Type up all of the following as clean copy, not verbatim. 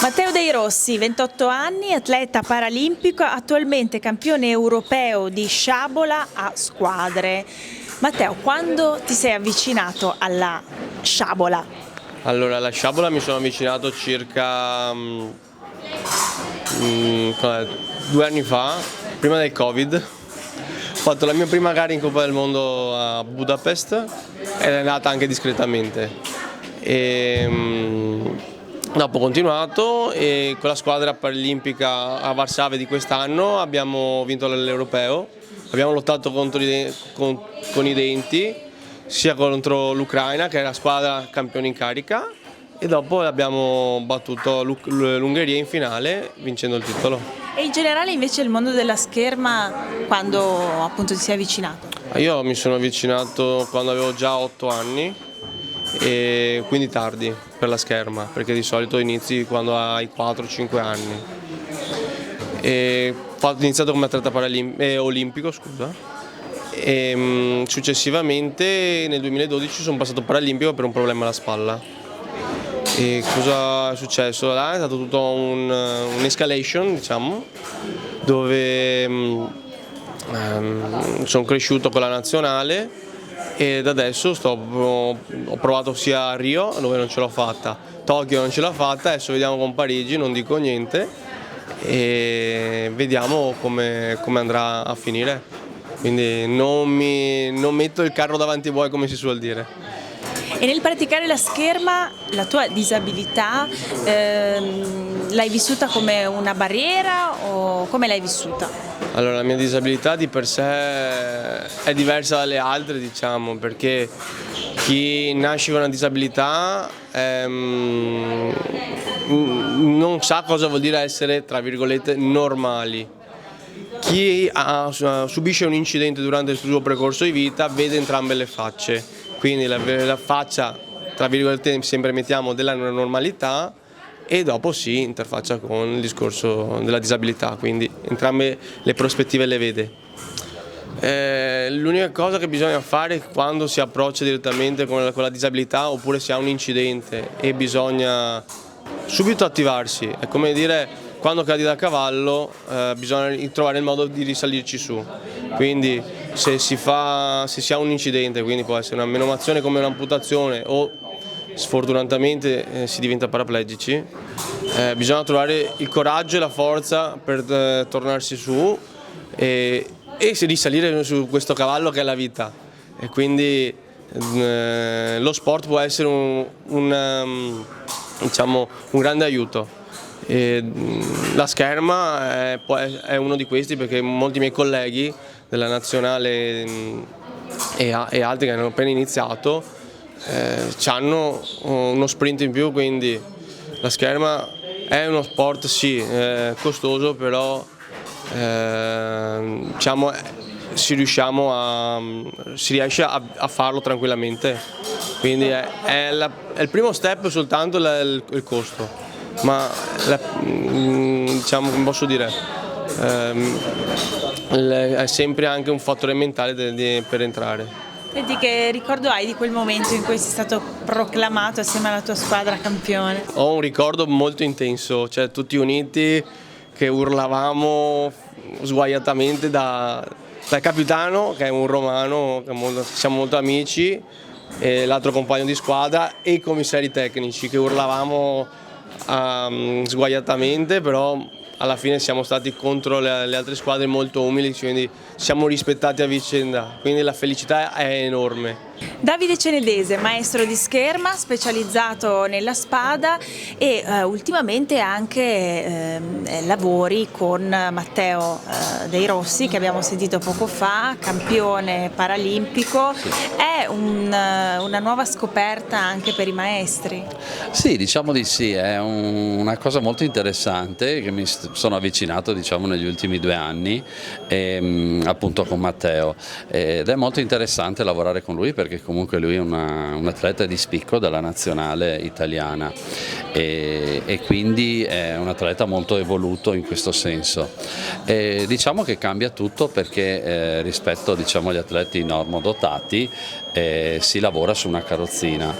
Matteo Dei Rossi, 28 anni, atleta paralimpico, attualmente campione europeo di sciabola a squadre. Matteo, quando ti sei avvicinato alla sciabola? Allora, alla sciabola mi sono avvicinato circa 2 anni fa, prima del Covid. Ho fatto la mia prima gara in Coppa del Mondo a Budapest ed è andata anche discretamente. Dopo ho continuato e con la squadra paralimpica a Varsavia di quest'anno abbiamo vinto l'Europeo. Abbiamo lottato con i denti, sia contro l'Ucraina, che è la squadra campione in carica, e dopo abbiamo battuto l'Ungheria in finale vincendo il titolo. E in generale invece il mondo della scherma, quando appunto ti sei avvicinato? Io mi sono avvicinato quando avevo già 8 anni, e quindi tardi per la scherma, perché di solito inizi quando hai 4-5 anni. Ho iniziato come atleta olimpico, scusa. Successivamente nel 2012 sono passato paralimpico per un problema alla spalla. E cosa è successo? Là è stato tutto un'escalation, diciamo, dove sono cresciuto con la nazionale ed adesso ho provato sia a Rio, dove non ce l'ho fatta, Tokyo non ce l'ho fatta, adesso vediamo con Parigi, non dico niente e vediamo come andrà a finire. Quindi non metto il carro davanti ai buoi, come si suol dire. E nel praticare la scherma, la tua disabilità, l'hai vissuta come una barriera o come l'hai vissuta? Allora, la mia disabilità di per sé è diversa dalle altre, diciamo, perché chi nasce con una disabilità non sa cosa vuol dire essere, tra virgolette, normali. Chi subisce un incidente durante il suo percorso di vita vede entrambe le facce, quindi la faccia, tra virgolette, sempre mettiamo della normalità, e dopo si interfaccia con il discorso della disabilità, quindi entrambe le prospettive le vede. L'unica cosa che bisogna fare quando si approccia direttamente con la disabilità, oppure si ha un incidente e bisogna subito attivarsi, è come dire quando cadi da cavallo bisogna trovare il modo di risalirci su, quindi se si ha un incidente, quindi può essere una menomazione come un'amputazione o sfortunatamente si diventa paraplegici, bisogna trovare il coraggio e la forza per tornarsi su e risalire su questo cavallo che è la vita, e quindi lo sport può essere un grande aiuto. La scherma è uno di questi, perché molti miei colleghi della nazionale e altri che hanno appena iniziato hanno uno sprint in più, quindi la scherma è uno sport sì costoso, però diciamo si riesce a farlo tranquillamente, quindi è il primo step soltanto il costo, ma diciamo, come posso dire, è sempre anche un fattore mentale per entrare. Senti, che ricordo hai di quel momento in cui sei stato proclamato assieme alla tua squadra campione? Ho un ricordo molto intenso, cioè tutti uniti che urlavamo sguaiatamente dal capitano, che è un romano, siamo molto amici, e l'altro compagno di squadra, e i commissari tecnici che urlavamo sguaiatamente, però alla fine siamo stati contro le altre squadre molto umili, quindi siamo rispettati a vicenda, quindi la felicità è enorme. Davide Cenedese, maestro di scherma, specializzato nella spada, e ultimamente anche lavori con Matteo Dei Rossi, che abbiamo sentito poco fa, campione paralimpico. È una nuova scoperta anche per i maestri? Sì, diciamo di sì, è una cosa molto interessante che mi sono avvicinato, diciamo, negli ultimi 2 anni, appunto con Matteo, ed è molto interessante lavorare con lui, perché comunque lui è un atleta di spicco della nazionale italiana e quindi è un atleta molto evoluto in questo senso. Diciamo che cambia tutto, perché rispetto, diciamo, agli atleti normodotati si lavora su una carrozzina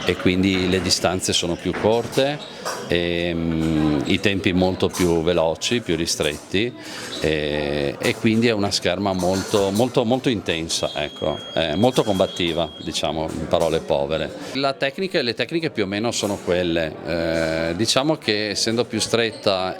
e quindi le distanze sono più corte, i tempi molto più veloci, più ristretti e quindi è una scherma molto intensa, ecco, molto combattiva, diciamo in parole povere. Le tecniche più o meno sono quelle, diciamo che essendo più stretta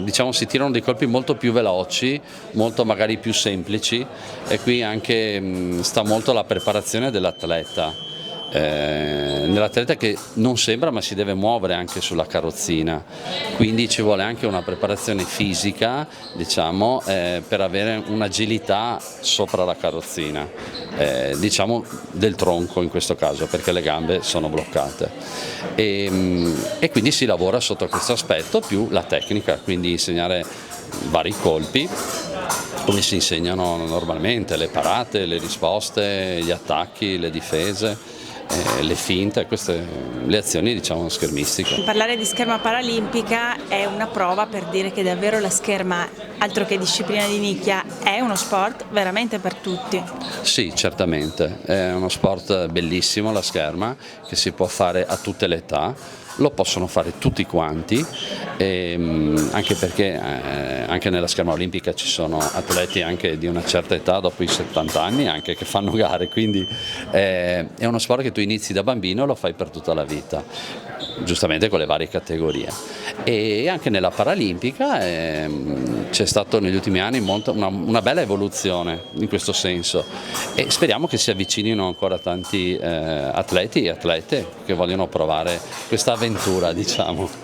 diciamo si tirano dei colpi molto più veloci, molto magari più semplici e qui anche sta molto la preparazione dell'atleta. Nell'atleta che non sembra ma si deve muovere anche sulla carrozzina, quindi ci vuole anche una preparazione fisica, diciamo, per avere un'agilità sopra la carrozzina, diciamo del tronco in questo caso perché le gambe sono bloccate e quindi si lavora sotto questo aspetto più la tecnica, quindi insegnare vari colpi come si insegnano normalmente, le parate, le risposte, gli attacchi, le difese, le finte, queste le azioni diciamo schermistiche. Parlare di scherma paralimpica è una prova per dire che davvero la scherma, altro che disciplina di nicchia, è uno sport veramente per tutti. Sì, certamente, è uno sport bellissimo la scherma che si può fare a tutte le età. Lo possono fare tutti quanti, anche perché anche nella scherma olimpica ci sono atleti anche di una certa età, dopo i 70 anni, anche che fanno gare, quindi è uno sport che tu inizi da bambino e lo fai per tutta la vita, giustamente con le varie categorie. E anche nella paralimpica c'è stato negli ultimi anni una bella evoluzione in questo senso e speriamo che si avvicinino ancora tanti atleti e atlete che vogliono provare questa avventura, diciamo.